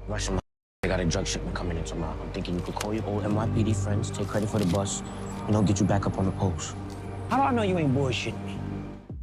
Russian, they got a drug shipment coming in tomorrow. I'm thinking you could call your old NYPD friends, take credit for the bus, get you back up on the post. How do I know you ain't bullshitting me?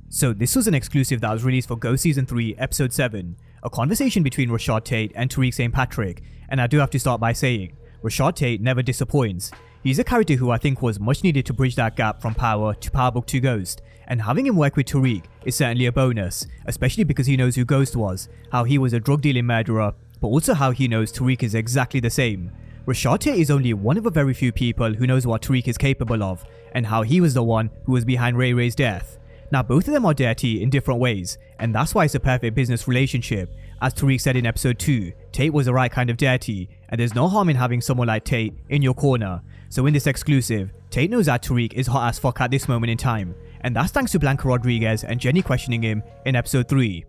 So this was an exclusive that was released for Go Season 3, Episode 7, a conversation between Rashad Tate and Tariq St Patrick, and I do have to start by saying, Rashad Tate never disappoints. He's a character who I think was much needed to bridge that gap from Power to Power Book 2 Ghost, and having him work with Tariq is certainly a bonus, especially because he knows who Ghost was, how he was a drug dealing murderer, but also how he knows Tariq is exactly the same. Rashad Tate is only one of a very few people who knows what Tariq is capable of, and how he was the one who was behind Ray Ray's death. Now both of them are dirty in different ways, and that's why it's a perfect business relationship. As Tariq said in episode 2, Tate was the right kind of dirty, and there's no harm in having someone like Tate in your corner. So in this exclusive, Tate knows that Tariq is hot as fuck at this moment in time, and that's thanks to Blanca Rodriguez and Jenny questioning him in episode 3.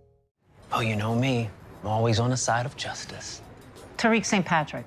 Oh, you know me, I'm always on the side of justice. Tariq St Patrick.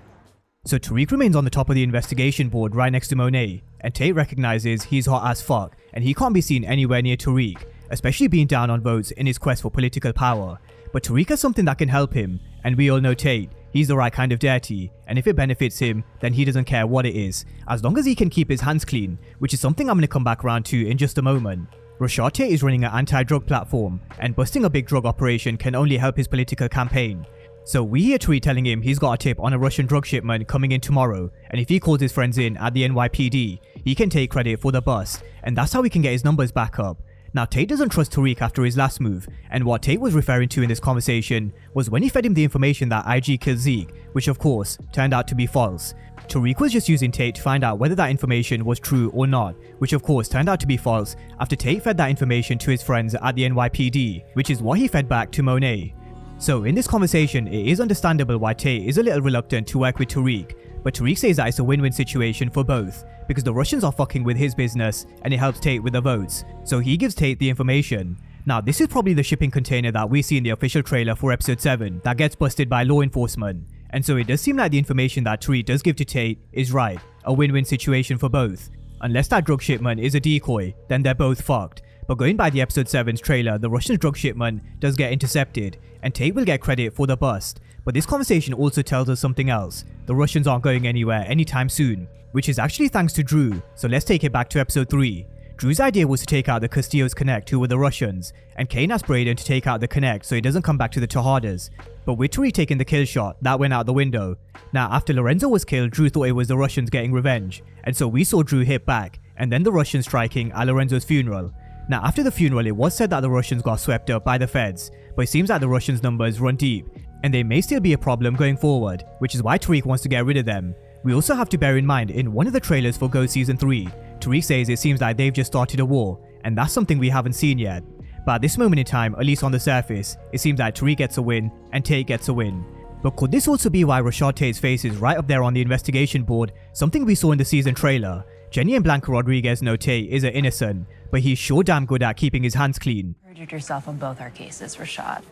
So Tariq remains on the top of the investigation board right next to Monet, and Tate recognizes he's hot as fuck and he can't be seen anywhere near Tariq, especially being down on votes in his quest for political power. But Tariq has something that can help him, and we all know Tate, he's the right kind of dirty, and if it benefits him, then he doesn't care what it is, as long as he can keep his hands clean, which is something I'm going to come back around to in just a moment. Rashad Tate is running an anti-drug platform, and busting a big drug operation can only help his political campaign. So we hear Tariq telling him he's got a tip on a Russian drug shipment coming in tomorrow, and if he calls his friends in at the NYPD, he can take credit for the bust, and that's how he can get his numbers back up. Now Tate doesn't trust Tariq after his last move, and what Tate was referring to in this conversation was when he fed him the information that IG killed Zeke, which of course turned out to be false. Tariq was just using Tate to find out whether that information was true or not, which of course turned out to be false after Tate fed that information to his friends at the NYPD, which is what he fed back to Monet. So in this conversation, it is understandable why Tate is a little reluctant to work with Tariq, but Tariq says that it's a win-win situation for both, because the Russians are fucking with his business and it helps Tate with the votes, so he gives Tate the information. Now this is probably the shipping container that we see in the official trailer for episode 7 that gets busted by law enforcement, and so it does seem like the information that Tariq does give to Tate is right, a win-win situation for both. Unless that drug shipment is a decoy, then they're both fucked. But going by the episode 7's trailer, the Russian drug shipment does get intercepted, and Tate will get credit for the bust. But this conversation also tells us something else. The Russians aren't going anywhere anytime soon, which is actually thanks to Drew, so let's take it back to episode 3. Drew's idea was to take out the Castillo's Connect, who were the Russians, and Kane asked Brayden to take out the Connect so he doesn't come back to the Tejadas. But with Tariq taking the kill shot, that went out the window. Now after Lorenzo was killed, Drew thought it was the Russians getting revenge, and so we saw Drew hit back, and then the Russians striking at Lorenzo's funeral. Now after the funeral, it was said that the Russians got swept up by the feds, but it seems that the Russians' numbers run deep, and they may still be a problem going forward, which is why Tariq wants to get rid of them. We also have to bear in mind, in one of the trailers for Go Season 3, Tariq says it seems like they've just started a war, and that's something we haven't seen yet. But at this moment in time, at least on the surface, it seems like Tariq gets a win and Tate gets a win. But could this also be why Rashad Tate's face is right up there on the investigation board, something we saw in the season trailer? Jenny and Blanca Rodriguez know Tate is an innocent, but he's sure damn good at keeping his hands clean. You perjured yourself on both our cases, Rashad.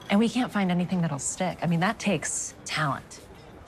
And we can't find anything that'll stick. I mean, that takes talent.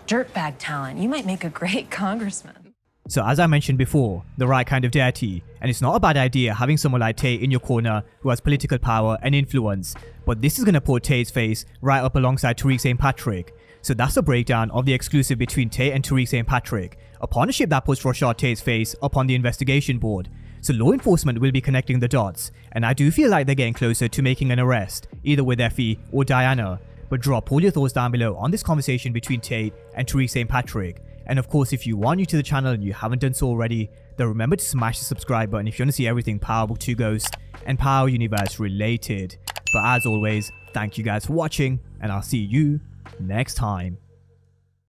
Dirtbag talent. You might make a great congressman. So as I mentioned before, the right kind of dirty, and it's not a bad idea having someone like Tate in your corner who has political power and influence, but this is going to put Tate's face right up alongside Tariq St Patrick. So that's a breakdown of the exclusive between Tate and Tariq St Patrick, a partnership that puts Rashad Tate's face up on the investigation board. So law enforcement will be connecting the dots, and I do feel like they're getting closer to making an arrest, either with Effie or Diana. But drop all your thoughts down below on this conversation between Tate and Tariq St Patrick. And of course, if you are new to the channel and you haven't done so already, then remember to smash the subscribe button if you want to see everything Power Book 2 Ghost and Power Universe related. But as always, thank you guys for watching, and I'll see you next time.